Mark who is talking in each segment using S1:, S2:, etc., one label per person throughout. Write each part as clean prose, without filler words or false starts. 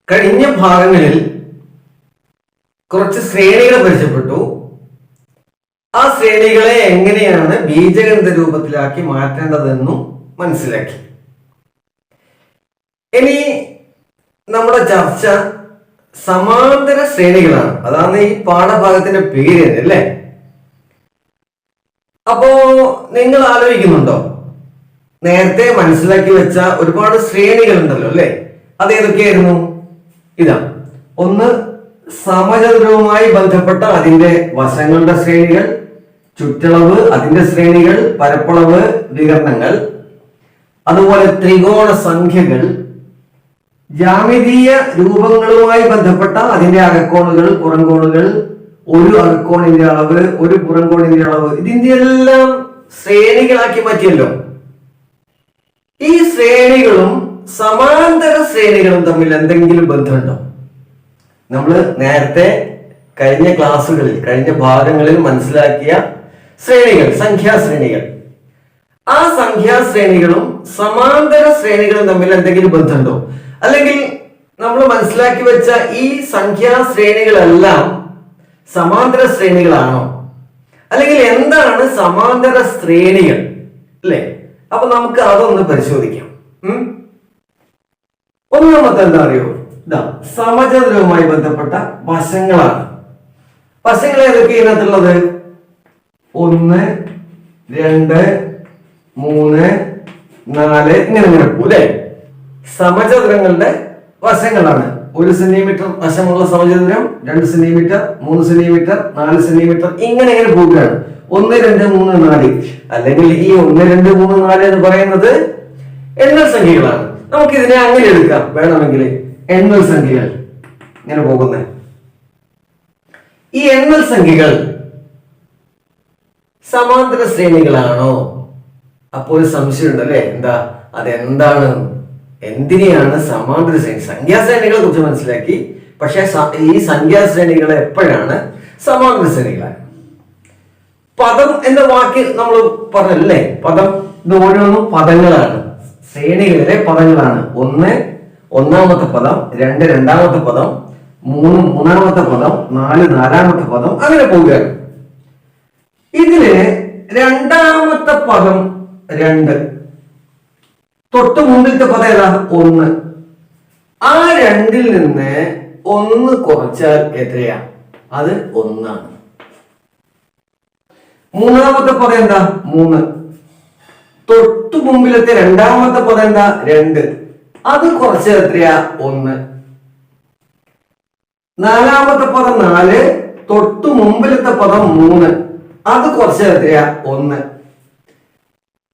S1: കഴിഞ്ഞ ഭാഗങ്ങളിൽ കുറച്ച് ശ്രേണികൾ പരിചയപ്പെട്ടു. ആ ശ്രേണികളെ എങ്ങനെയാണ് ബീജഗണിത രൂപത്തിലാക്കി മാറ്റേണ്ടതെന്നും മനസ്സിലാക്കി. ഇനി നമ്മുടെ ചർച്ച സമാന്തര ശ്രേണികളാണ്. അതാണ് ഈ പാഠഭാഗത്തിന്റെ പേര് അല്ലേ. അപ്പോ നിങ്ങൾ ആലോചിക്കുന്നുണ്ടോ, നേരത്തെ മനസ്സിലാക്കി വെച്ച ഒരുപാട് ശ്രേണികൾ ഉണ്ടല്ലോ അല്ലെ? അതേതൊക്കെയായിരുന്നു? ഇതാ, ഒന്ന് സമചതുരവുമായി ബന്ധപ്പെട്ട അതിന്റെ വശങ്ങളുടെ ശ്രേണികൾ, ചുറ്റളവ് അതിന്റെ ശ്രേണികൾ, പരപ്പളവ്, വികരണങ്ങൾ, അതുപോലെ ത്രികോണ സംഖ്യകൾ, ജാമിതീയ രൂപങ്ങളുമായി ബന്ധപ്പെട്ട അതിന്റെ അകക്കോണുകൾ, പുറംകോണുകൾ, ഒരു അകക്കോണിന്റെ അളവ്, ഒരു പുറംകോണിന്റെ അളവ്, ഇതിന്റെ എല്ലാം ശ്രേണികളാക്കി മാറ്റിയല്ലോ. ഈ ശ്രേണികളും സമാന്തര ശ്രേണികളും തമ്മിൽ എന്തെങ്കിലും ബന്ധമുണ്ടോ? നമ്മൾ നേരത്തെ കഴിഞ്ഞ ക്ലാസ്സുകളിൽ, കഴിഞ്ഞ ഭാഗങ്ങളിൽ മനസ്സിലാക്കിയ ശ്രേണികൾ, സംഖ്യാശ്രേണികൾ, ആ സംഖ്യാശ്രേണികളും സമാന്തര ശ്രേണികളും തമ്മിൽ എന്തെങ്കിലും ബന്ധമുണ്ടോ? അല്ലെങ്കിൽ നമ്മൾ മനസ്സിലാക്കി വെച്ച ഈ സംഖ്യാശ്രേണികളെല്ലാം സമാന്തര ശ്രേണികളാണോ? അല്ലെങ്കിൽ എന്താണ് സമാന്തര ശ്രേണികൾ അല്ലെ? അപ്പൊ നമുക്ക് അതൊന്ന് പരിശോധിക്കാം. ഒന്നാമത്തെ എന്താ അറിയോ? ഇതാ, സമചതുരവുമായി ബന്ധപ്പെട്ട വശങ്ങളാണ്. വശങ്ങൾ ഏതൊക്കെയാണ് ഇതിനകത്തുള്ളത്? 1, 2, 3, 4 ഇങ്ങനെ പോലെ സമചതുരങ്ങളുടെ വശങ്ങളാണ്. 1 സെന്റിമീറ്റർ വശമുള്ള സമചതുരം, 2 സെന്റിമീറ്റർ, 3 സെന്റിമീറ്റർ, 4 സെന്റിമീറ്റർ ഇങ്ങനെ പോവുകയാണ്. 1, 2, 3, 4. അല്ലെങ്കിൽ ഈ 1, 2, 3, 4 എന്ന് പറയുന്നത് എണ്ണൽ സംഖ്യകളാണ്. നമുക്ക് ഇതിനെ അങ്ങനെ എടുക്കാം വേണമെങ്കിൽ. എണ്ണൽ സംഖ്യകൾ ഇങ്ങനെ പോകുന്നത്. ഈ എണ്ണൽ സംഖ്യകൾ സമാന്തര ശ്രേണികളാണോ? അപ്പൊ ഒരു സംശയം ഉണ്ടല്ലേ, എന്താ അതെന്താണ്, എന്തിനെയാണ് സമാന്തര ശ്രേണി? സംഖ്യാശ്രേണികളെ കുറിച്ച് മനസ്സിലാക്കി, പക്ഷെ ഈ സംഖ്യാശ്രേണികൾ എപ്പോഴാണ് സമാന്തര ശ്രേണികളാണ്? പദം എന്ന വാക്ക് നമ്മൾ പറഞ്ഞല്ലേ, പദം ഇത് ഓരോന്നും പദങ്ങളാണ്, ശ്രേണികളിലെ പദങ്ങളാണ്. 1 ഒന്നാമത്തെ പദം, 2 രണ്ടാമത്തെ പദം, 3 മൂന്നാമത്തെ പദം, 4 നാലാമത്തെ പദം, അങ്ങനെ പോവുകയാണ്. ഇതില് രണ്ടാമത്തെ പദം 2, തൊട്ട് മുമ്പിലത്തെ പദം ഏതാ? 1. ആ 2ൽ നിന്ന് 1 കുറച്ചാൽ എത്രയാ? അത് 1 ആണ്. മൂന്നാമത്തെ പദം എന്താ? 3. തൊട്ടു മുമ്പിലത്തെ രണ്ടാമത്തെ പദം എന്താ? 2. അത് കുറച്ചാൽ എത്രയാ? 1. നാലാമത്തെ പദം 4. തൊട്ടു മുമ്പിലത്തെ പദം 3. അത് കുറച്ചാൽ എത്രയാ? 1.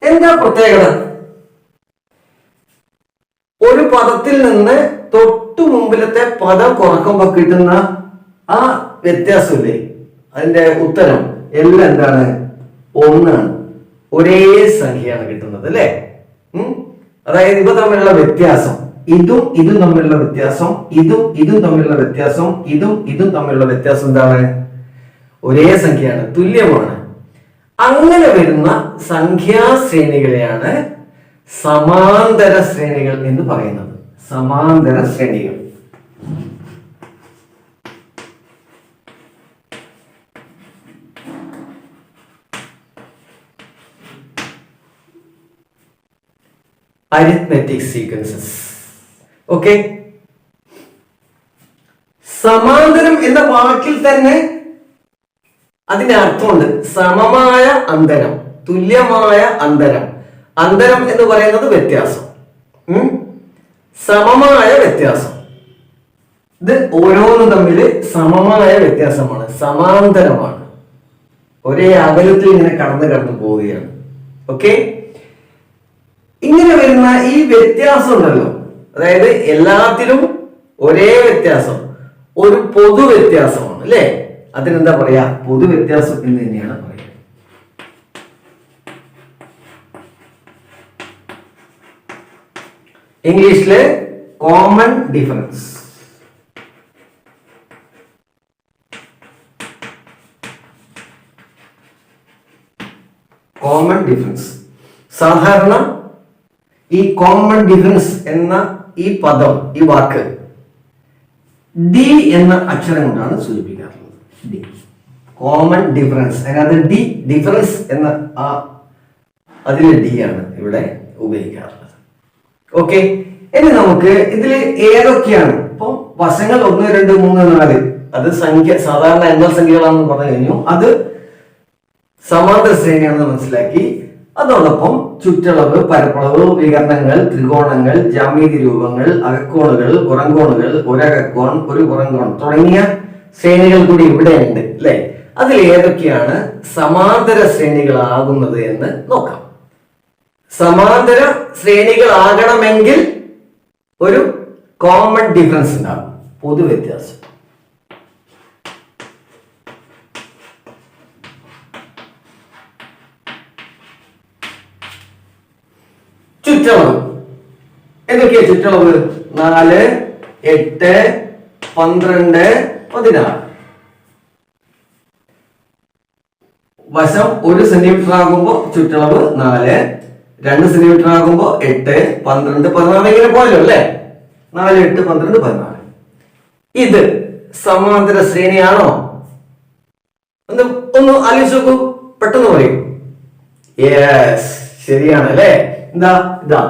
S1: എന്താ പ്രത്യേകത? ഒരു പദത്തിൽ നിന്ന് തൊട്ടു മുമ്പിലത്തെ പദം കുറക്കുമ്പോ കിട്ടുന്ന ആ വ്യത്യാസമില്ലേ, അതിന്റെ ഉത്തരം എല്ലാം എന്താണ്? 1 ആണ്. ഒരേ സംഖ്യയാണ് കിട്ടുന്നത് അല്ലെ? അതായത് ഇവ തമ്മിലുള്ള വ്യത്യാസം, ഇതും തമ്മിലുള്ള വ്യത്യാസം, ഇതും തമ്മിലുള്ള വ്യത്യാസം, ഇതും തമ്മിലുള്ള വ്യത്യാസം എന്താണ്? ഒരേ സംഖ്യയാണ്, തുല്യമാണ്. അങ്ങനെ വരുന്ന സംഖ്യാശ്രേണികളെയാണ് സമാന്തര ശ്രേണികൾ എന്ന് പറയുന്നത്. സമാന്തര ശ്രേണികൾ. Arithmetic sequences. ഓക്കെ, സമാന്തരം എന്ന വാക്കിൽ തന്നെ അതിന്റെ അർത്ഥമുണ്ട്. സമമായ അന്തരം, തുല്യമായ അന്തരം. അന്തരം എന്ന് പറയുന്നത് വ്യത്യാസം, സമമായ വ്യത്യാസം. ഇത് ഓരോന്നും തമ്മിൽ സമമായ വ്യത്യാസമാണ്, സമാന്തരമാണ്, ഒരേ അകലത്തിൽ ഇങ്ങനെ കടന്നു പോവുകയാണ്. ഓക്കെ, ഇങ്ങനെ വരുന്ന ഈ വ്യത്യാസം ഉണ്ടല്ലോ, അതായത് എല്ലാത്തിലും ഒരേ വ്യത്യാസം, ഒരു പൊതു വ്യത്യാസമാണ് അല്ലെ? അതിനെന്താ പറയാ? പൊതു വ്യത്യാസം എന്ന് തന്നെയാണ് പറയുക. ഇംഗ്ലീഷിലെ കോമൺ ഡിഫറൻസ്. Common difference. സാധാരണ ഈ കോമൺ ഡിഫറൻസ് എന്ന ഈ പദം, ഈ വാക്ക് ഡി എന്ന അക്ഷരം കൊണ്ടാണ് സൂചിപ്പിക്കാറുള്ളത്. D common difference. അതിനകത്ത് ഡി ഡിഫറൻസ് എന്ന അതിലെ ഡി ആണ് ഇവിടെ ഉപയോഗിക്കാറുള്ളത്. ഓക്കെ, ഇനി നമുക്ക് ഇതിൽ ഏതൊക്കെയാണ് ഇപ്പൊ വശങ്ങൾ 1, 2, 3, 4 അത് സംഖ്യ സാധാരണ എണ്ണൽ സംഖ്യകളാണെന്ന് പറഞ്ഞു കഴിഞ്ഞു. അത് സമാന്തര ശ്രേണിയാണെന്ന് മനസ്സിലാക്കി. അതോടൊപ്പം ചുറ്റളവ്, പരപ്പളവ്, വികരണങ്ങൾ, ത്രികോണങ്ങൾ, ജാമീതി രൂപങ്ങൾ, അകക്കോണുകൾ, പുറംകോണുകൾ, ഒരകക്കോൺ, ഒരു പുറംകോൺ തുടങ്ങിയ ശ്രേണികൾ കൂടി ഇവിടെ ഉണ്ട് അല്ലെ. അതിൽ ഏതൊക്കെയാണ് സമാന്തര ശ്രേണികളാകുന്നത് എന്ന് നോക്കാം. സമാന്തര ശ്രേണികളാകണമെങ്കിൽ ഒരു കോമൺ ഡിഫറൻസ് ഉണ്ടാകും, പൊതു വ്യത്യാസം. ചുറ്റളവ് എന്തൊക്കെയാ ചുറ്റളവ്? 4, 8, 12, 16. വശം 1 സെന്റിമീറ്റർ ആകുമ്പോ ചുറ്റളവ് 4, 2 സെന്റിമീറ്റർ ആകുമ്പോ 8, 12, 14 ഇങ്ങനെ പോയല്ലോ അല്ലെ. 4, 8, 12, 14. ഇത് സമാന്തര ശ്രേണിയാണോ? ഒന്ന് ആലോചിച്ച് നോക്കൂ, പെട്ടെന്ന് പറയൂ. യെസ്, ശരിയാണ് അല്ലെ. എന്താ ഇതാ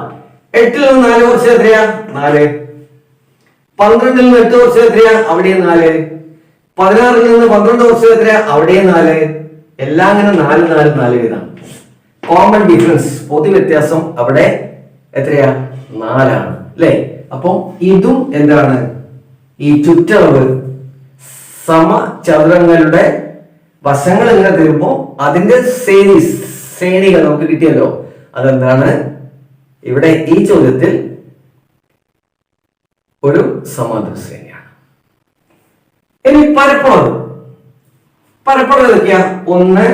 S1: 8ൽ നിന്ന് 4 കുറച്ച് എത്രയാ? 4. 12ൽ നിന്ന് 8 കുറച്ച് എത്രയാ? അവിടെയും 4. 16ൽ നിന്ന് 12 കുറച്ച് എത്രയാ? അവിടെയും 4. എല്ലാം അങ്ങനെ 4, 4, 4 ഇതാണ് കോമൺ ഡിഫറൻസ്, പൊതു വ്യത്യാസം അവിടെ എത്രയാ? 4 ആണ് അല്ലെ. അപ്പം ഇതും എന്താണ്? ഈ ചുറ്റളവ് സമചതുരങ്ങളുടെ വശങ്ങൾ ഇങ്ങനെ തരുമ്പോ അതിന്റെ ശ്രേണികൾ നമുക്ക് കിട്ടിയല്ലോ. അതെന്താണ്? ഇവിടെ ഈ ചോദ്യത്തിൽ ഒരു സമാന്തര ശ്രേണിയാണ്. ഇനി പരപ്പളവ് ഏതൊക്കെയാ? 1,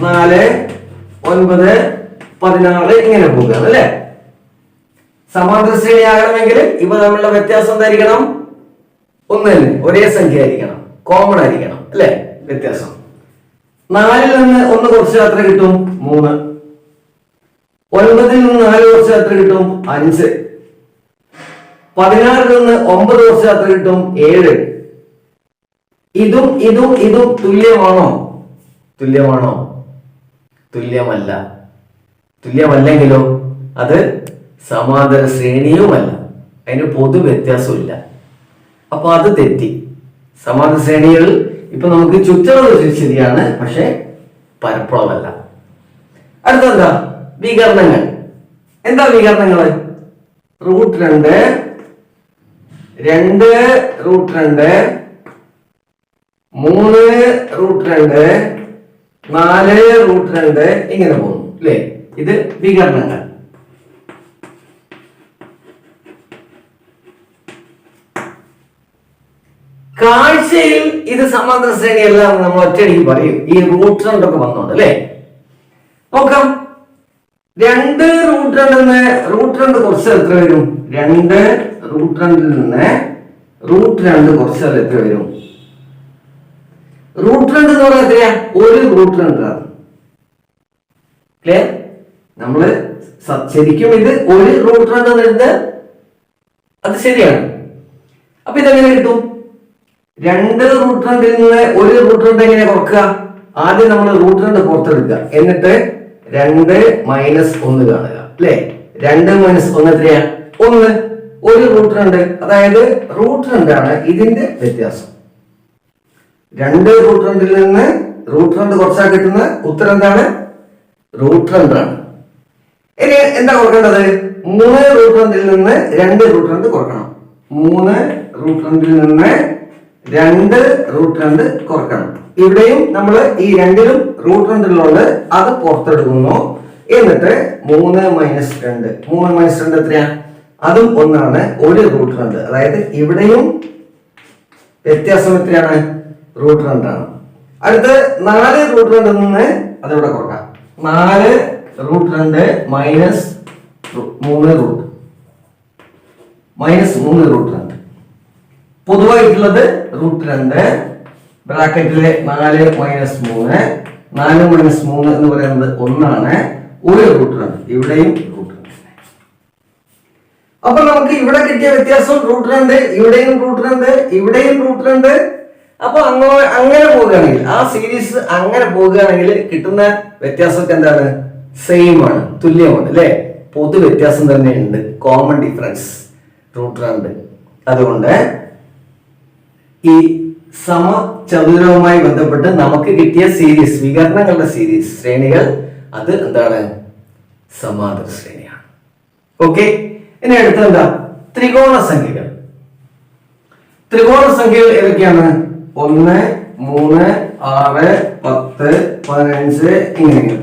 S1: 4, 9, 16 ഇങ്ങനെ പോകുകയാണ് അല്ലെ. സമാന്തര ശ്രേണി ആകണമെങ്കിൽ ഇവ തമ്മിലുള്ള വ്യത്യാസം എന്തായിരിക്കണം? ഒന്ന് തന്നെ, ഒരേ സംഖ്യ ആയിരിക്കണം, കോമൺ ആയിരിക്കണം അല്ലെ. വ്യത്യാസം 4ൽ നിന്ന് 1 കുറച്ച് എത്ര കിട്ടും? 3. 9ൽ നിന്ന് 4 കുറച്ച് എത്ര കിട്ടും? 5. 16ൽ നിന്ന് 9 കുറച്ച് എത്ര കിട്ടും? 7. ഇതും തുല്യമാണോ? തുല്യമല്ല. തുല്യമല്ലെങ്കിലോ അത് സമാന്തര ശ്രേണിയുമല്ല, അതിന് പൊതു വ്യത്യാസമില്ല. അപ്പൊ അത് തെറ്റി. സമാന്തര ശ്രേണികൾ ഇപ്പൊ നമുക്ക് ചുറ്റളവ് ശരിയാണ്, പക്ഷെ പരപ്പളവല്ല. അടുത്തെന്താ? വികരണങ്ങൾ. എന്താ വികരണങ്ങള്? √2, 2 √2, 3 √2, 4 √2 ഇങ്ങനെ പോകുന്നു അല്ലെ. ഇത് വികരണങ്ങൾ. കാഴ്ചയിൽ ഇത് സമാന്തര ശ്രേണിയല്ല നമ്മൾ ഒറ്റയടിക്ക് പറയും, ഈ √2 ഒക്കെ വന്നോണ്ട് അല്ലെ. നോക്കാം. 2 √2 നിന്ന് √2 കുറച്ച് എത്ര വരും? 2 √2 നിന്ന് √2 കുറച്ച് എത്ര വരും? √2 എന്ന് പറഞ്ഞാൽ എത്രയാ? 1 √2 ആണ്. ക്ലിയർ? നമ്മള് ശരിക്കും ഇത് 1 √2 എന്നുള്ളത് അത് ശരിയാണ്. അപ്പൊ ഇതെങ്ങനെ കിട്ടും? 2 √2 നിന്ന് 1 √2 എങ്ങനെ കുറക്കുക? ആദ്യം നമ്മൾ √2 പുറത്തെടുക്കുക, എന്നിട്ട് 2 - 1 കാണുക അല്ലെ. 2 - 1 എത്രയാ? 1. 1 √2, അതായത് √2 ആണ് ഇതിന്റെ വ്യത്യാസം. 2 √2 നിന്ന് √2 കുറച്ചാൽ കിട്ടുന്ന ഉത്തരം എന്താണ്? √2 ആണ്. ഇനി എന്താ കൊടുക്കേണ്ടത്? 3 √2 നിന്ന് 2 √2 കുറക്കണം. 3 √2 നിന്ന് 2 √2 കുറക്കണം. ഇവിടെയും നമ്മൾ ഈ രണ്ടിലും √2 ഉള്ളത് അത് പുറത്തെടുക്കുന്നു. എന്നിട്ട് 3 - 2, 3 - 2 എത്രയാ? അതും 1 ആണ്. 1 √2, അതായത് ഇവിടെയും വ്യത്യാസം എത്രയാണ്? √2 ആണ്. അടുത്ത് 4 √2 നിന്ന് അതിവിടെ കുറക്കാം. 4 √2 - 3 √2. പൊതുവായിട്ടുള്ളത് √2 ബ്രാക്കറ്റിലെ 4 - 3. 4 - 3 എന്ന് പറയുന്നത് 1 ആണ്. 1 √2, ഇവിടെയും √2. അപ്പൊ നമുക്ക് ഇവിടെ കിട്ടിയ വ്യത്യാസം √2, ഇവിടെയും √2, ഇവിടെയും √2. അപ്പൊ അങ്ങനെ പോവുകയാണെങ്കിൽ ആ സീരീസ് അങ്ങനെ പോവുകയാണെങ്കിൽ കിട്ടുന്ന വ്യത്യാസമൊക്കെ എന്താണ്? സെയിം ആണ്, തുല്യമാണ് അല്ലെ? പൊതു വ്യത്യാസം തന്നെയുണ്ട്, കോമൺ ഡിഫറൻസ് √2. അതുകൊണ്ട് ഈ സമചതുരവുമായി ബന്ധപ്പെട്ട് നമുക്ക് കിട്ടിയ സീരീസ്, വികരണങ്ങളുടെ സീരീസ്, ശ്രേണികൾ, അത് എന്താണ്? സമാന്തര ശ്രേണിയാണ്. ഓക്കെ, ഇനി അടുത്ത എന്താ? ത്രികോണ സംഖ്യകൾ. ത്രികോണ സംഖ്യകൾ ഏതൊക്കെയാണ്? 1, 3, 6, 10, 15 ഇങ്ങനെ.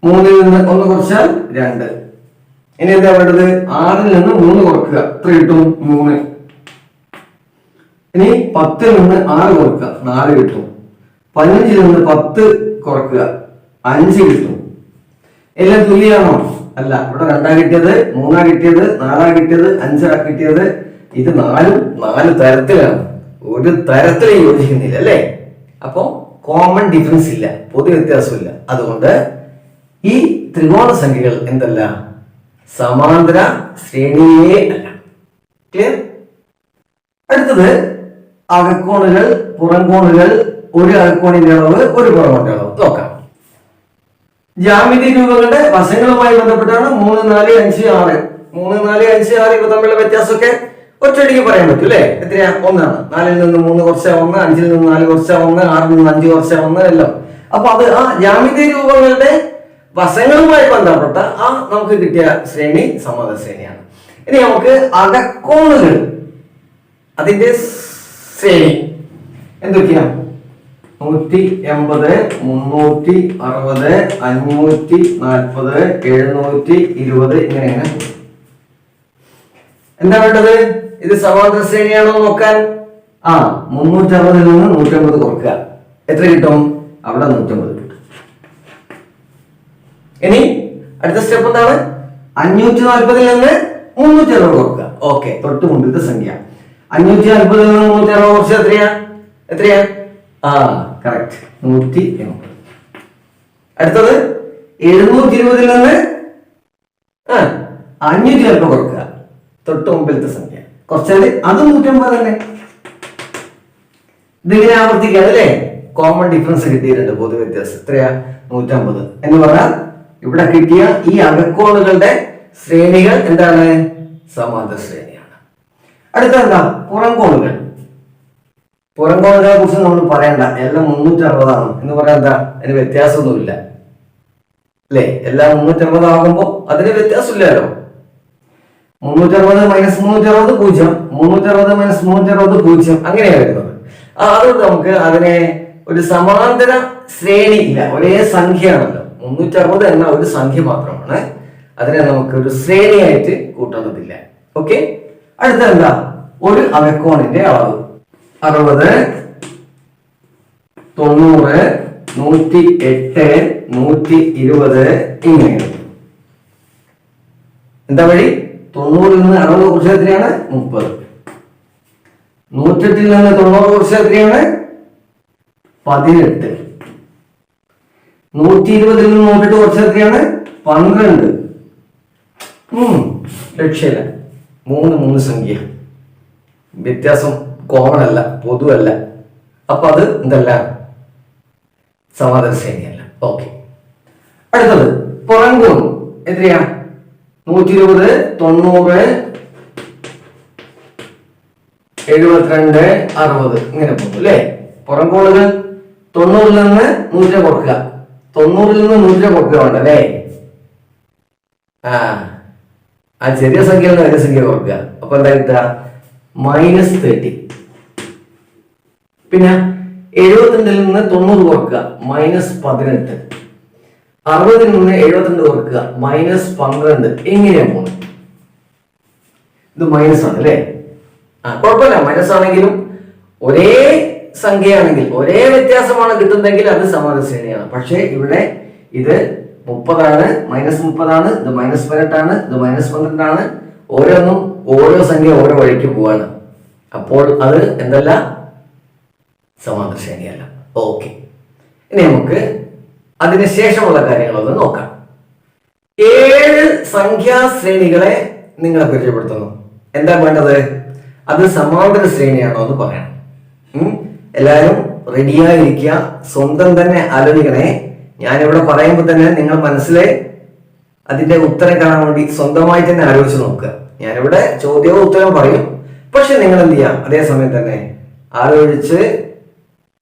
S1: 3ൽ നിന്ന് 1 കുറച്ചാൽ 2. ഇനി എന്താ വേണ്ടത്? 6ൽ നിന്ന് 3 കുറക്കുക, എത്ര കിട്ടും? 3. ഇനി 10ൽ നിന്ന് 6 കുറക്കുക, 4 കിട്ടും. 15ൽ നിന്ന് 10 കുറക്കുക, 5 കിട്ടും. എല്ലാം തുല്യമാണോ? അല്ല. ഇവിടെ 2 കിട്ടിയത്, 3 കിട്ടിയത്, 4 കിട്ടിയത്, 5 കിട്ടിയത്. ഇത് 4 തരത്തിലാണ്, ഒരു തരത്തിലും യോജിക്കുന്നില്ല അല്ലേ? അപ്പൊ കോമൺ ഡിഫറൻസ് ഇല്ല, പൊതു വ്യത്യാസമില്ല. അതുകൊണ്ട് ഈ ത്രികോണ സംഖ്യകൾ എന്തല്ല? സമാന്തര ശ്രേണിയേ അല്ല. ക്ലിയർ? അടുത്തത് അകക്കോണുകൾ, പുറംകോണുകൾ. ഒരു അകക്കോണിന്റെ അളവ്, ഒരു പുറംകോണിന്റെ അളവ് നോക്കാം. ജാമിതി രൂപങ്ങളുടെ വശങ്ങളുമായി ബന്ധപ്പെട്ടാണ് 3, 4, 5, 6. 3, 4, 5, 6 ഇവ തമ്മിലുള്ള വ്യത്യാസമൊക്കെ ഒറ്റയടിക്ക് പറയാൻ പറ്റും അല്ലെ? എത്രയാ? 1 ആണ്. 4ൽ നിന്ന് 3 കുറച്ചാ 1, 5ൽ നിന്ന് 4 കുറച്ചാ 1, 6ൽ നിന്ന് 5 കുറച്ചാ 1 എല്ലാം. അപ്പൊ അത് ആ ജാമിതി രൂപങ്ങളുടെ വശങ്ങളുമായി ബന്ധപ്പെട്ട ആ നമുക്ക് കിട്ടിയ ശ്രേണി സമാന്തര ശ്രേണിയാണ്. ഇനി നമുക്ക് അകക്കോണുകൾ, അതിന്റെ ശ്രേണി എന്തൊക്കെയാ? 180, 360, 540, 720 ഇങ്ങനെ. എന്താ വേണ്ടത്? ഇത് സമാന്തര ശ്രേണിയാണോ നോക്കാൻ? 360ൽ നിന്ന് 150 കുറക്കുക, എത്ര കിട്ടും? അവിടെ 150 കിട്ടും. ഇനി അടുത്ത സ്റ്റെപ്പ് എന്താണ്? 540ൽ നിന്ന് 360 കുറക്കുക. ഓക്കെ, തൊട്ട് മുമ്പിലത്തെ സംഖ്യ. 540ൽ നിന്ന് 360 കുറച്ച് എത്രയാ? കറക്റ്റ്, 180. അടുത്തത് 720ൽ നിന്ന് 540 കുറക്കുക, തൊട്ട് മുമ്പിലത്തെ സംഖ്യ. കുറച്ചാല് അത് 150 തന്നെ. ഇതിങ്ങനെ ആവർത്തിക്കുക അല്ലേ? കോമൺ ഡിഫറൻസ് കിട്ടിയിട്ടുണ്ട്, പൊതു വ്യത്യാസം. എത്രയാ? 150 എന്ന് പറഞ്ഞാൽ ഇവിടെ കിട്ടിയ ഈ അകക്കോണുകളുടെ ശ്രേണികൾ എന്താണ്? സമാന്തര ശ്രേണിയാണ്. അടുത്ത എന്താ? പുറംകോണുകൾ. പുറംകോണുകളെ കുറിച്ച് നമ്മൾ പറയണ്ട, എല്ലാം 360 ആണ് എന്ന് പറയാൻ എന്താ? അതിന് വ്യത്യാസമൊന്നുമില്ല അല്ലേ? എല്ലാം 360 ആകുമ്പോ അതിന് വ്യത്യാസമില്ലല്ലോ. 360 മൈനസ് 360 0, 360 മൈനസ് 360 0, അങ്ങനെയാണ് വരുന്നത്. അതുകൊണ്ട് നമുക്ക് അതിനെ ഒരു സമാന്തര ശ്രേണി ഇല്ല, ഒരേ സംഖ്യയാണല്ലോ. 360 എന്ന ഒരു സംഖ്യ മാത്രമാണ്, അതിനെ നമുക്ക് ഒരു ശ്രേണിയായിട്ട് കൂട്ടുന്നതില്ല. ഓക്കെ, അടുത്ത എന്താ? ഒരു അകക്കോണിന്റെ അളവ്. 60, 90, 108, 120 ഇങ്ങനെയാണ്. എന്താ വഴി? 90ൽ നിന്ന് 60 കുറച്ച് എത്രയാണ്? 30. 108ൽ നിന്ന് 90 കുറച്ച് എത്രയാണ്? 18. 120ൽ നിന്ന് 108 കുറച്ച് എത്രയാണ്? 12. ലക്ഷ്യമില്ല. 3 സംഖ്യ വ്യത്യാസം കോമൺ അല്ല, പൊതുവല്ല. അപ്പൊ അത് എന്തല്ല? സമാന്തര ശ്രേണിയല്ല. ഓക്കെ, അടുത്തത് പുറംകോൺ. എത്രയാ? 120, 90, 72, 60 ഇങ്ങനെ പോകും അല്ലേ? പുറംകോണുകൾ 90ൽ നിന്ന് 100 കൊടുക്കുക, 90ൽ നിന്ന് 100 കൊടുക്കുക വേണ്ട അല്ലേ? ആ ചെറിയ സംഖ്യയിൽ നിന്ന് വലിയ സംഖ്യ കൊടുക്കുക. അപ്പൊ എന്താ കിട്ടുക? -30. പിന്നെ 72ൽ നിന്ന് 90 കൊടുക്കുക, -18. 60ൽ നിന്ന് 72 കൊടുക്കുക, -12. എങ്ങനെയാ പോകുന്നത്? ഇത് മൈനസ് ആണ് അല്ലേ? കുഴപ്പമില്ല, മൈനസ് ആണെങ്കിലും ഒരേ സംഖ്യയാണെങ്കിൽ, ഒരേ വ്യത്യാസമാണ് കിട്ടുന്നതെങ്കിൽ അത് സമാന്തര ശ്രേണിയാണ്. പക്ഷേ ഇവിടെ ഇത് 30 ആണ്, -30 ആണ്, ഇത് -18 ആണ്, ഇത് -12 ആണ്. ഓരോന്നും ഓരോ സംഖ്യ ഓരോ വഴിക്ക് പോവാണ്. അപ്പോൾ അത് എന്തല്ല? സമാന്തര ശ്രേണിയല്ല. ഓക്കെ, ഇനി നമുക്ക് അതിനുശേഷമുള്ള കാര്യങ്ങളൊന്ന് നോക്കാം. 7 സംഖ്യാ ശ്രേണികളെ നിങ്ങളെ പരിചയപ്പെടുത്തുന്നു. എന്താ വേണ്ടത്? അത് സമാന്തര ശ്രേണിയാണോ എന്ന് പറയണം. എല്ലാവരും റെഡിയായിരിക്കുക. സ്വന്തം തന്നെ ആലോചിക്കണേ. ഞാനിവിടെ പറയുമ്പോൾ തന്നെ നിങ്ങൾ മനസ്സിലെ അതിന്റെ ഉത്തരം കാണാൻ വേണ്ടി സ്വന്തമായി തന്നെ ആലോചിച്ച് നോക്കുക. ഞാനിവിടെ ചോദ്യവും ഉത്തരവും പറയും, പക്ഷെ നിങ്ങൾ എന്ത് ചെയ്യാം, അതേസമയം തന്നെ ആലോചിച്ച്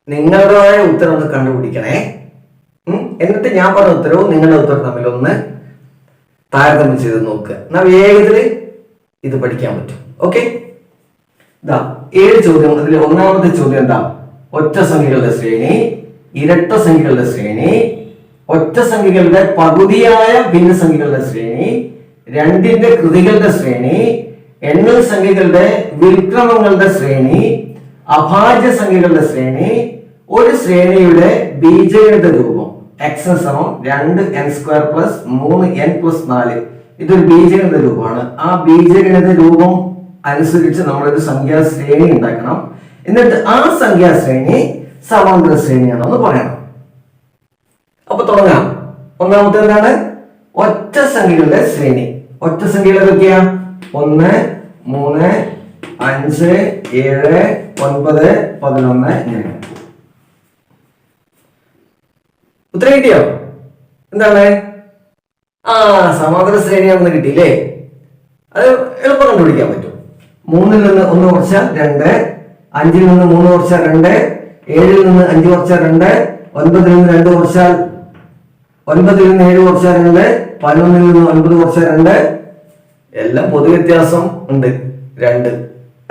S1: നിങ്ങളുടേതായ ഉത്തരം ഒന്ന് കണ്ടുപിടിക്കണേ. എന്നിട്ട് ഞാൻ പറഞ്ഞ ഉത്തരവും നിങ്ങളുടെ ഉത്തരവും തമ്മിൽ ഒന്ന് താരതമ്യം ചെയ്ത് നോക്കുക. എന്നാൽ വേഗത്തില് ഇത് പഠിക്കാൻ പറ്റും. ഓക്കെ, ഇതാ 7 ചോദ്യം. അതിൽ ഒന്നാമത്തെ ചോദ്യം എന്താ? ഒറ്റ സംഖ്യകളുടെ ശ്രേണി, ഇരട്ട സംഖ്യകളുടെ ശ്രേണി, ഒറ്റ സംഖ്യകളുടെ പകുതിയായ ഭിന്നസംഖ്യകളുടെ ശ്രേണി, രണ്ടിന്റെ കൃതികളുടെ ശ്രേണി, എണ്ണൽ സംഖ്യകളുടെ വിൽക്രമങ്ങളുടെ ശ്രേണി, അഭാജ്യ സംഖ്യകളുടെ ശ്രേണി, ഒരു ശ്രേണിയുടെ ബീജഗണിത രൂപം x സമം 2n² പ്ലസ് 3n പ്ലസ് 4. ഇതൊരു ബീജഗണിത രൂപമാണ്. ആ ബീജഗണിത രൂപം അനുസരിച്ച് നമ്മളൊരു സംഖ്യാശ്രേണി ഉണ്ടാക്കണം. എന്നിട്ട് ആ സംഖ്യാശ്രേണി സമാന്തര ശ്രേണിയാണോ എന്ന് പറയണം. അപ്പൊ തുടങ്ങാം. ഒന്നാമത്തെ എന്താണ്? ഒറ്റ സംഖ്യകളുടെ ശ്രേണി. ഒറ്റ സംഖ്യകൾ ഏതൊക്കെയാ? 1, 3, 5, 7, 9, 11 ഇങ്ങനെ. ഉത്തരം കിട്ടിയോ? എന്താണ്? സമാന്തര ശ്രേണിയാണെന്ന് കിട്ടിയില്ലേ? അത് എളുപ്പം കണ്ടുപിടിക്കാൻ പറ്റും. 3-ൽ നിന്ന് 1 കുറച്ചാൽ 2, 5-ൽ നിന്ന് 3 കുറച്ചാൽ 2, 7-ൽ നിന്ന് 5 കുറച്ചാൽ 2, 9-ൽ നിന്ന് 2 കുറച്ചാൽ 9-ൽ നിന്ന് 7 കുറച്ചാൽ 2, 11-ൽ നിന്ന് 9 കുറച്ചാൽ 2. എല്ലാം പൊതു വ്യത്യാസം ഉണ്ട് 2.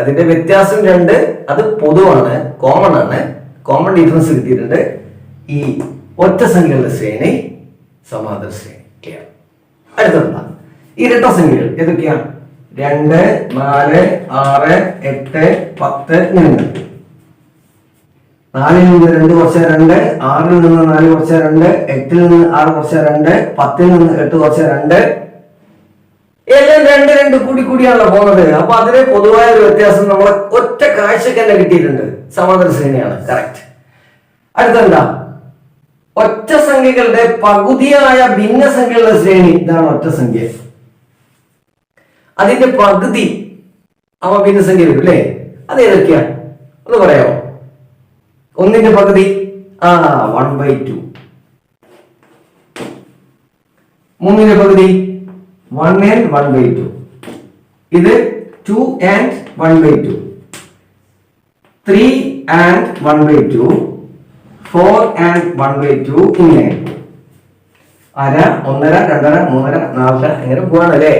S1: അതിന്റെ വ്യത്യാസം 2. അത് പൊതുവാണ്, കോമൺ ആണ്. കോമൺ ഡിഫറൻസ് കിട്ടിയിട്ടുണ്ട്. ഈ ഒറ്റ സംഖ്യകളുടെ ശ്രേണി സമാന്തര ശ്രേണി. അടുത്തെന്താ? ഇരട്ട സംഖ്യകൾ ഏതൊക്കെയാ? 2, 4, 6, 8, 10 ഇങ്ങനെ. 4-ൽ നിന്ന് 2 കുറച്ചാൽ 2, 6-ൽ നിന്ന് 4 കുറച്ചാൽ 2, 8-ൽ നിന്ന് 6 കുറച്ചാൽ 2, 10-ൽ നിന്ന് 8 കുറച്ചാൽ 2. എല്ലാം 2 കൂടി കൂടിയാണല്ലോ പോകുന്നത്. അപ്പൊ അതിന് പൊതുവായ ഒരു വ്യത്യാസം നമ്മളെ ഒറ്റ കാഴ്ചക്ക് തന്നെ കിട്ടിയിട്ടുണ്ട്. സമാന്തര ശ്രേണിയാണ്. കറക്റ്റ്. അടുത്തെന്താ? ഒറ്റ സംഖ്യകളുടെ പകുതിയായ ഭിന്നസംഖ്യകളുടെ ശ്രേണി. ഇതാണ് ഒറ്റ സംഖ്യ. അതിന്റെ പകുതി അവ ഭിന്നസംഖ്യ വരും അല്ലേ? അത് ഏതൊക്കെയാ ഒന്ന് പറയാമോ? 1ന്റെ പകുതി 1/2. 3ന്റെ പകുതി 1 and 1/2. ഇത് 2 and 1/2. 3 and 1/2. 4 and 1/2 ഇങ്ങനെ. 1/2, 1.5, 2.5, 3.5, 4 ഇങ്ങനെ പോവാണല്ലേ?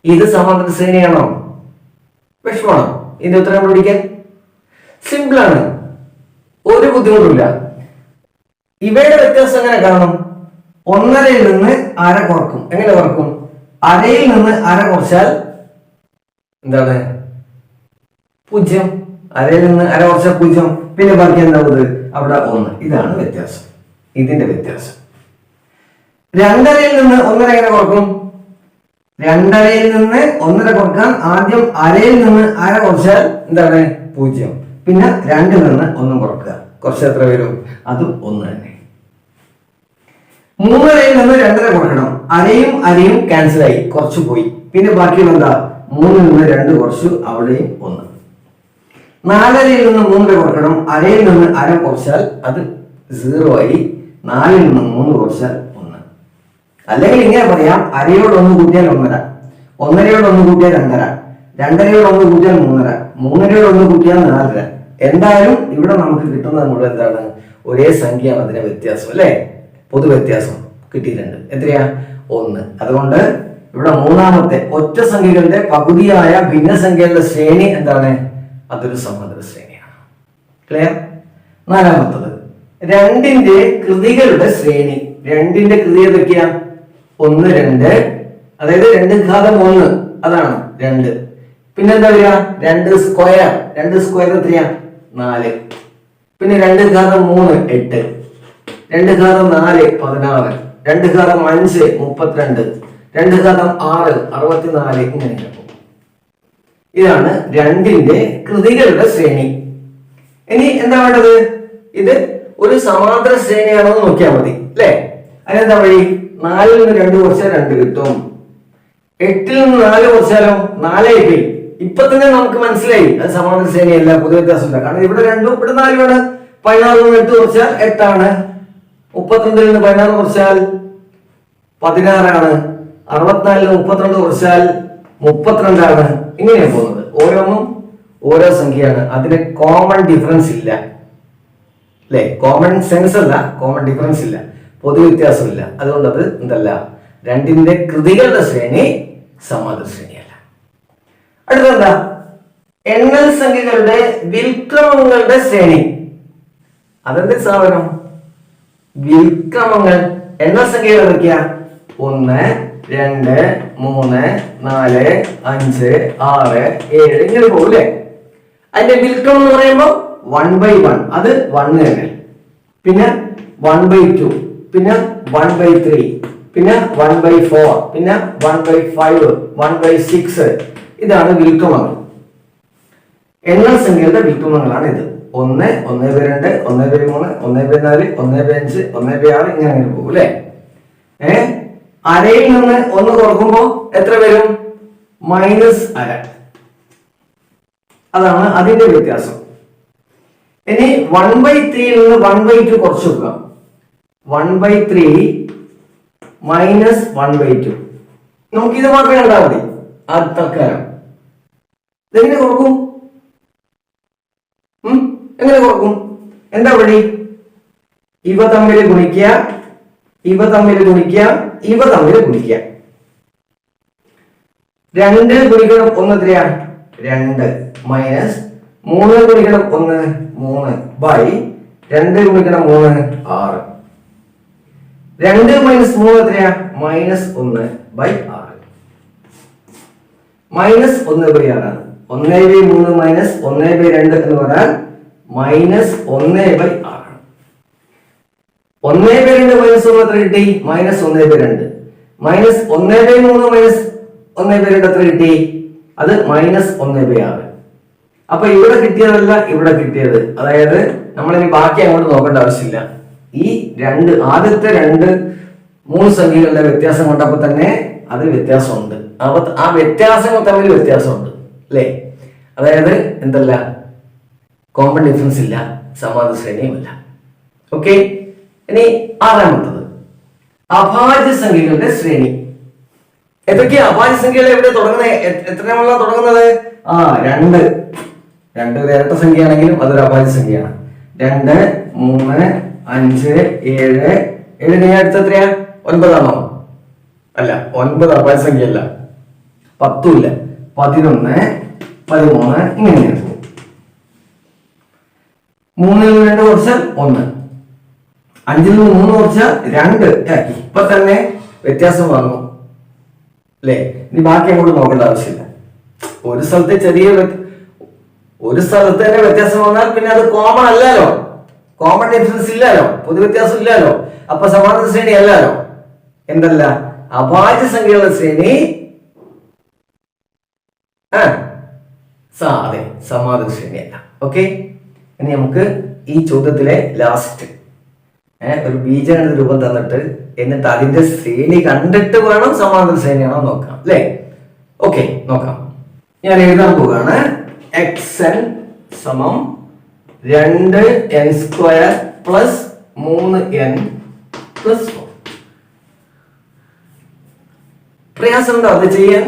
S1: ഇത് സമാന്തര ശ്രേണിയാണോ? വിഷമാണോ ഇതിന്റെ ഉത്തരം കണ്ടുപിടിക്കാൻ? സിമ്പിൾ ആണ്, ഒരു ബുദ്ധിമുട്ടില്ല. ഇവയുടെ വ്യത്യാസം എങ്ങനെ കാണണം? 1.5-ൽ നിന്ന് 1/2 കുറക്കും. എങ്ങനെ കുറക്കും? 1/2-ൽ നിന്ന് 1/2 കുറച്ചാൽ എന്താണ്? 0. 1/2-ൽ നിന്ന് 1/2 കുറച്ചാൽ 0. പിന്നെ ബാക്കി എന്താവുന്നത്? അവിടെ 1. ഇതാണ് വ്യത്യാസം, ഇതിന്റെ വ്യത്യാസം. 2.5-ൽ നിന്ന് 1.5 എങ്ങനെ കുറക്കും? 2.5-ൽ നിന്ന് 1.5 കുറക്കാൻ ആദ്യം 1/2-ൽ നിന്ന് 1/2 കുറച്ചാൽ എന്താണ്? 0. പിന്നെ 2-ൽ നിന്ന് 1 കുറക്കുക. കുറച്ച് എത്ര വരും? അതും 1 തന്നെ. 3.5-ൽ നിന്ന് 2.5 കുറക്കണം. 1/2-യും ക്യാൻസൽ ആയി, കുറച്ച് പോയി. പിന്നെ ബാക്കിയുള്ള എന്താ? 3-ൽ നിന്ന് 2 കുറച്ചു, അവിടെയും 1. 4.5-ൽ നിന്ന് 3.5 കുറക്കണം. 1/2-ൽ നിന്ന് 1/2 കുറച്ചാൽ അത് 0 ആയി. 4-ൽ നിന്ന് 3 കുറച്ചാൽ 1. അല്ലെങ്കിൽ ഇങ്ങനെ പറയാം, 1/2-യോട് 1 കൂട്ടിയാൽ 1.5, 1.5-യോട് 1 കൂട്ടിയാൽ 2.5, 2.5-യോട് 1 കൂട്ടിയാൽ 3.5, 3.5-യോട് 1 കൂട്ടിയാൽ 4.5. എന്തായാലും ഇവിടെ നമുക്ക് കിട്ടുന്നത് മുഴുവൻ എന്താണ്? ഒരേ സംഖ്യയാണ്. അതിന്റെ വ്യത്യാസം അല്ലെ? പൊതു വ്യത്യാസം കിട്ടിയിട്ടുണ്ട്. എത്രയാ? 1. അതുകൊണ്ട് ഇവിടെ മൂന്നാമത്തെ ഒറ്റ സംഖ്യകളുടെ പകുതിയായ ഭിന്നസംഖ്യകളുടെ ശ്രേണി എന്താണ്? അതൊരു സമാന്തര ശ്രേണിയാണ്. ക്ലിയർ? നാലാമത്തത് രണ്ടിന്റെ കൃതികളുടെ ശ്രേണി. രണ്ടിന്റെ കൃതി ഏതൊക്കെയാ? 1, 2, അതായത് 2 ഘാതം 1, അതാണ് 2. പിന്നെന്താ വരിക? 2 സ്ക്വയർ. 2 സ്ക്വയർ എത്രയാ? 4. പിന്നെ 2 ഘാതം 3 8, 2 ഘാതം 4 16, 2 ഘാതം 5 32, 2 ഘാതം 6 64 ഇങ്ങനെ. ഇതാണ് രണ്ടിന്റെ കൃതികളുടെ ശ്രേണി. ഇനി എന്താ വേണ്ടത്? ഇത് ഒരു സമാന്തര ശ്രേണിയാണോ എന്ന് നോക്കിയാൽ മതി അല്ലെ? അതിനെന്താ വഴി? 4-ൽ നിന്ന് 2 കുറച്ചാൽ 2 കിട്ടും. 8ൽ നിന്ന് 4 കുറച്ചാലോ 4 ഇപ്പൊ തന്നെ നമുക്ക് മനസ്സിലായി അത് സമാന്തര ശ്രേണിയല്ല, പൊതു വ്യത്യാസമില്ല. കാരണം ഇവിടെ 2 ഇവിടെ 4 ആണ്. 14 നിന്ന് 8 കുറച്ചാൽ 8 ആണ്. 32 നിന്ന് 16 കുറച്ചാൽ 16 ആണ്. 64 നിന്ന് 32 കുറച്ചാൽ 32 ആണ്. ഇങ്ങനെയാണ് പോകുന്നത്. ഓരോന്നും ഓരോ സംഖ്യയാണ്. അതിന് കോമൺ ഡിഫറൻസ് ഇല്ല, അല്ലെ? കോമൺ സെൻസ് അല്ല, കോമൺ ഡിഫറൻസ് ഇല്ല, പൊതു വ്യത്യാസമില്ല. അതുകൊണ്ട് അത് എന്തല്ല, രണ്ടിന്റെ കൃതികളുടെ ശ്രേണി സമാന്തര ശ്രേണിയല്ല. അടുത്തെന്താ? എണ്ണൽ സംഖ്യകളുടെ വിൽക്രമങ്ങളുടെ ശ്രേണി. അതെന്ത് സാധനം? വിൽക്രമങ്ങൾ. എണ്ണൽ സംഖ്യകൾ ഏതൊക്കെയാ? 1, 2, 3, 4, 5, 6, 7 ഇങ്ങനെ പോകൂല്ലേ? അതിന്റെ വിൽക്രമം എന്ന് പറയുമ്പോൾ 1/1, അത് 1 തന്നെ. പിന്നെ 1/2, പിന്നെ 1/3, പിന്നെ 1/4, പിന്നെ 1/5, 1/6. ഇതാണ് വിൽക്രമങ്ങൾ. എണ്ണൽ സംഖ്യകളുടെ വിൽക്രമങ്ങളാണ് ഇത്. 1, 1/2, 1/3, 1/4, 1/5, 1/6 ഇങ്ങനെ പോകും അല്ലെ? അരയിൽ നിന്ന് 1 കുറക്കുമ്പോ എത്ര വരും? -1/2. അതാണ് അതിന്റെ വ്യത്യാസം. ഇനി 1/3 നിന്ന് 1/2 കുറച്ച് വെക്കുക. 1/3 -1/2. നമുക്ക് ഇത് മാത്രമേ കണ്ടാൽ മതി ആ തൽക്കാലം. ഇതെങ്ങനെ കുറക്കും? എങ്ങനെ കുറക്കും? എന്താ വഴി? ഇവ തമ്മിൽ ഗുണിക്കുക, ഇവ തമ്മിൽ ഗുണിക്കുക, ഇവ തമ്മിൽ ഗുണിക്കുക. 2 ഗുണിക്കണം 1 എത്രയാ? 2 മൈനസ് 3 ഗുണിക്കണം 1 3 ബൈ 2 ഗുണിക്കണം 3 6. 2 മൈനസ് 3 എത്രയാ? -1 ബൈ 6. -1/6 ആണ്. 1/3 മൈനസ് 1/2 എന്ന് പറഞ്ഞാൽ -1/6 ആണ്. 1/2 മൈനസ് 1 എത്ര കിട്ടി? -1/2. -1/3 മൈനസ് 1/2 എത്ര കിട്ടി? അത് -1/6. അപ്പൊ ഇവിടെ കിട്ടിയതല്ല ഇവിടെ കിട്ടിയത്. അതായത് നമ്മളിനി ബാക്കി അങ്ങോട്ട് നോക്കേണ്ട ആവശ്യമില്ല. ഈ ആദ്യത്തെ 3 സംഖ്യകളുടെ വ്യത്യാസം കൊണ്ടപ്പോ തന്നെ അതിൽ വ്യത്യാസമുണ്ട്. അപ്പൊ ആ വ്യത്യാസങ്ങൾ തമ്മിൽ വ്യത്യാസമുണ്ട് അല്ലേ? അതായത് എന്തല്ല, കോമൺ ഡിഫറൻസ് ഇല്ല, സമാന്തര ശ്രേണിയുമില്ല. ഓക്കെ. ഇനി 6ാമത്തത് അഭാജ്യ സംഖ്യകളുടെ ശ്രേണി. ഏതൊക്കെയാ അഭാജ്യ സംഖ്യകൾ? എവിടെ തുടങ്ങുന്നത്? എത്രയാണല്ലോ തുടങ്ങുന്നത്? 2 ഒരു ഇരട്ട സംഖ്യയാണെങ്കിലും അതൊരു അഭാജ്യ സംഖ്യയാണ്. 2, 3, 5, 7. 7 അടുത്ത് എത്രയാ? 9 ആണോ? അല്ല, 9 അഭാജ്യ സംഖ്യയല്ല. 10 ഇല്ല. 11, 13 ഇങ്ങനെയാണ്. 3ൽ നിന്ന് 2 കുറച്ചാൽ 1. 5ൽ നിന്ന് 3 കുറച്ചാൽ 2. ഇപ്പൊ തന്നെ വ്യത്യാസം വന്നു അല്ലേ? ഇനി ബാക്കി അങ്ങോട്ട് നോക്കേണ്ട ആവശ്യമില്ല. ഒരു സ്ഥലത്ത് തന്നെ വ്യത്യാസം വന്നാൽ പിന്നെ അത് കോമൺ അല്ലല്ലോ, കോമൺ ഡിഫറൻസ് ഇല്ലല്ലോ, പൊതു വ്യത്യാസം ഇല്ലല്ലോ. അപ്പൊ സമാന്തര ശ്രേണി അല്ലല്ലോ. എന്തല്ല? അഭാജ്യ സംഖ്യകളുടെ ശ്രേണി അതെ, സമാന്തര ശ്രേണിയല്ല. ഓക്കെ. ഇനി നമുക്ക് ഈ ചോദ്യത്തിലെ ലാസ്റ്റ് ഒരു ബീജഗണിത രൂപം തന്നിട്ട് എന്നിട്ട് അതിന്റെ ശ്രേണി കണ്ടിട്ട് വേണം സമാന്തര ശ്രേണിയാണോ നോക്കാം അല്ലേ? ഓക്കെ, നോക്കാം. ഞാൻ എഴുതാൻ പോവുകയാണ്. xn സമം 2n² പ്ലസ് 3n പ്ലസ് 4. പ്രയാസമുണ്ടോ അത് ചെയ്യാൻ?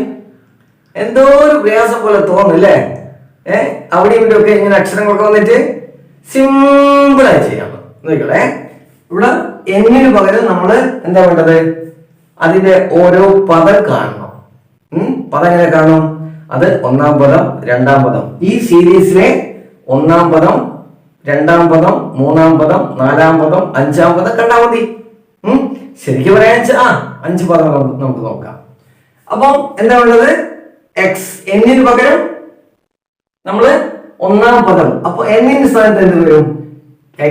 S1: എന്തോ ഒരു പ്രയാസം പോലെ തോന്നില്ലേ? അവിടെ ഇവിടെ ഒക്കെ ഇങ്ങനെ അക്ഷരങ്ങളൊക്കെ വന്നിട്ട് സിമ്പിളായി ചെയ്യാം. നോക്കണേ, ഇവിടെ എന്നിന് പകരം നമ്മള് എന്താ വേണ്ടത്? അതിന്റെ ഓരോ പദം കാണണം. പദം എങ്ങനെ കാണും? അത് 1ാം പദം 2ാം പദം. ഈ സീരീസിലെ 1ാം പദം 2ാം പദം 3ാം പദം 4ാം പദം 5ാം പദം കണ്ടാൽ മതി. ശരിക്കും പറയാൻ 5 പദം നമുക്ക് നോക്കാം. അപ്പം എന്താ വേണ്ടത്? എന്നിന് പകരം നമ്മള് 1ാം പദം. അപ്പൊ എന്നിന്റെ സ്ഥാനത്ത് എന്ത് വരും?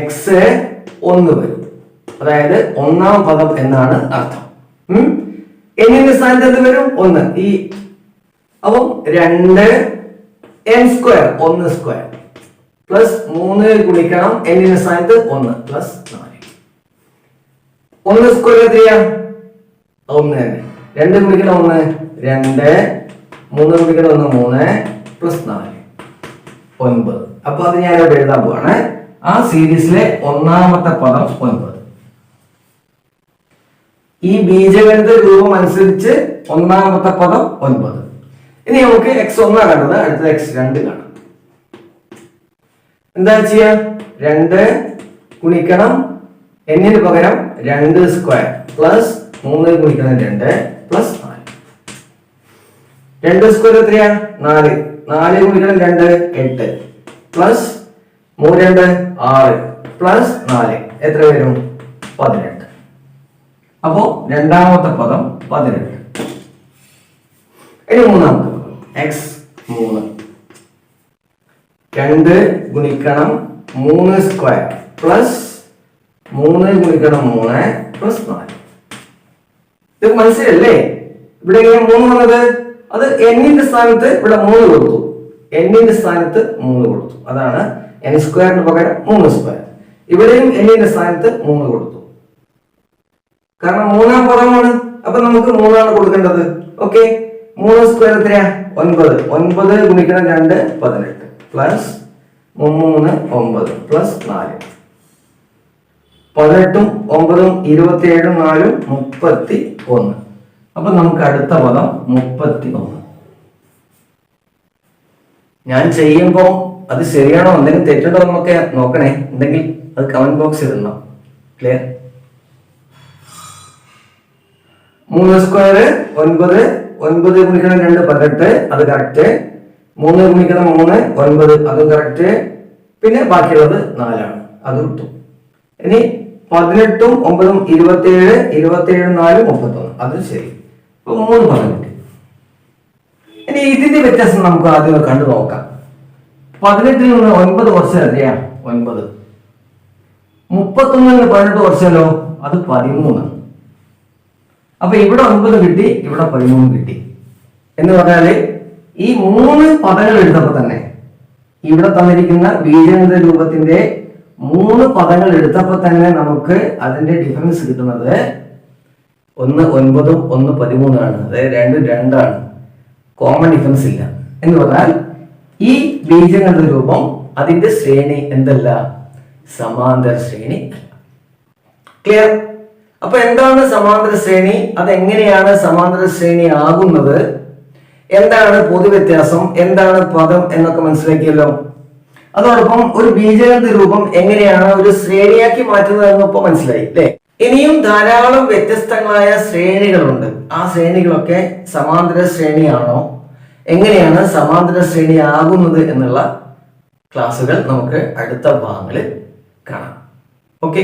S1: x1 വരും. അതായത് 1ാം പദം എന്നാണ് അർത്ഥം. എന്നിന്റെ സ്ഥാനത്ത് എന്ത് വരും? 1. അപ്പം 2n² 1² പ്ലസ് 3 ഗുണിക്കണം എന്നിന്റെ സ്ഥാനത്ത് 1 പ്ലസ് 4. 1² എത്രയാ? 1 തന്നെ. 2 ഗുണിക്കണം 1 2, 3 ഗുണിക്കണം 1 3 പ്ലസ് 4 9. അപ്പൊ അത് ഞാൻ ഇവിടെ എഴുതാൻ പോവാണ്. ആ സീരീസിലെ ഒന്നാമത്തെ പദം 9. ഈ ബീജഗണിത രൂപം അനുസരിച്ച് ഒന്നാമത്തെ പദം 9. ഇനി നമുക്ക് x1 കണ്ടത്, അടുത്തത് x2 കാണാം. എന്താ ചെയ്യാ? 2 ഗുണിക്കണം എന്നിന് പകരം 2 സ്ക്വയർ പ്ലസ് 3 ഗുണിക്കണം 2 പ്ലസ് 4. 2 സ്ക്വയർ എത്രയാ? 4. 4 ഗുണിക്കണം 2 8 പ്ലസ് 3 2 6 പ്ലസ് 4 എത്ര വരും? 18. അപ്പോ രണ്ടാമത്തെ പദം 18. ഇനി മൂന്നാമത്തെ പദം x3. 2 ഗുണിക്കണം 3 സ്ക്വയർ പ്ലസ് 3 ഗുണിക്കണം 3 പ്ലസ് 4. ഇത് മനസ്സിലല്ലേ? ഇവിടെ ഇങ്ങനെ 3 വന്നത്, അത് എന്നിന്റെ സ്ഥാനത്ത് ഇവിടെ 3 കൊടുത്തു. എന്നിന്റെ സ്ഥാനത്ത് 3 കൊടുത്തു. അതാണ് n സ്ക്വയറിന് പകരം 3 സ്ക്വയർ. ഇവിടെയും എന്നിന്റെ സ്ഥാനത്ത് 3 കൊടുത്തു. കാരണം മൂന്നാം പദമാണ്. അപ്പൊ നമുക്ക് 3 ആണ് കൊടുക്കേണ്ടത്. ഓക്കെ, 3 സ്ക്വയർ എത്രയാ? 9. 9 ഗുണിക്കണം 2 18 പ്ലസ് 3 9 പ്ലസ് 4. 18ഉം 9ഉം 27ഉം 4ഉം 31. അപ്പൊ നമുക്ക് അടുത്ത പദം 31. ഞാൻ ചെയ്യുമ്പോ അത് ശരിയാണോ എന്തെങ്കിലും തെറ്റുണ്ടോ എന്നൊക്കെ നോക്കണേ. ഉണ്ടെങ്കിൽ അത് കമന്റ് ബോക്സിൽ ഇടണം. ക്ലിയർ? 3 സ്ക്വയർ 9, 9 ഗുണിക്കണം 2 18, അത് കറക്റ്റ്. 3 ഗുണിക്കണം 3 9, അതും കറക്റ്റ്. പിന്നെ ബാക്കിയുള്ളത് 4 ആണ്, അത് കിട്ടും. ഇനി 18ഉം 9ഉം 27, 27ഉം 4ഉം 31, അത് ശരി. ഇപ്പൊ 3 പദം കിട്ടി. ഇനി ഇതിന്റെ വ്യത്യാസം നമുക്ക് ആദ്യം കണ്ടു നോക്കാം. 18ൽ നിന്ന് 9 കുറച്ച് എത്രയാ? 9. 31ൽ നിന്ന് 18 കുറച്ചാലോ? അത് 13. അപ്പൊ ഇവിടെ 9 കിട്ടി, ഇവിടെ 13 കിട്ടി. എന്ന് പറഞ്ഞാല് ഈ 3 പദങ്ങൾ എടുത്തപ്പോ തന്നെ, ഇവിടെ തന്നിരിക്കുന്ന ബീജഗണിത രൂപത്തിന്റെ 3 പദങ്ങൾ എടുത്തപ്പോ തന്നെ നമുക്ക് അതിന്റെ ഡിഫറൻസ് കിട്ടുന്നത് 1 9ഉം 1 13 ആണ്. അതായത് 2 2 ആണ്. കോമൺ ഡിഫറൻസ് ഇല്ല. എന്ന് പറഞ്ഞാൽ ഈ ബീജഗണിത രൂപം അതിന്റെ ശ്രേണി എന്തല്ല? സമാന്തര ശ്രേണി. ക്ലിയർ? അപ്പൊ എന്താണ് സമാന്തര ശ്രേണി? അതെങ്ങനെയാണ് സമാന്തര ശ്രേണി ആകുന്നത്? എന്താണ് പൊതുവ്യത്യാസം? എന്താണ് പദം എന്നൊക്കെ മനസ്സിലാക്കിയല്ലോ. അതോടൊപ്പം ഒരു ബീജഗണിത രൂപം എങ്ങനെയാണ് ഒരു ശ്രേണിയാക്കി മാറ്റുന്നത് എന്നൊപ്പം മനസ്സിലായി അല്ലേ? ഇനിയും ധാരാളം വ്യത്യസ്തങ്ങളായ ശ്രേണികളുണ്ട്. ആ ശ്രേണികളൊക്കെ സമാന്തര ശ്രേണിയാണോ, എങ്ങനെയാണ് സമാന്തര ശ്രേണി ആകുന്നത് എന്നുള്ള ക്ലാസ്സുകൾ നമുക്ക് അടുത്ത ഭാഗങ്ങളിൽ കാണാം. ഓക്കെ.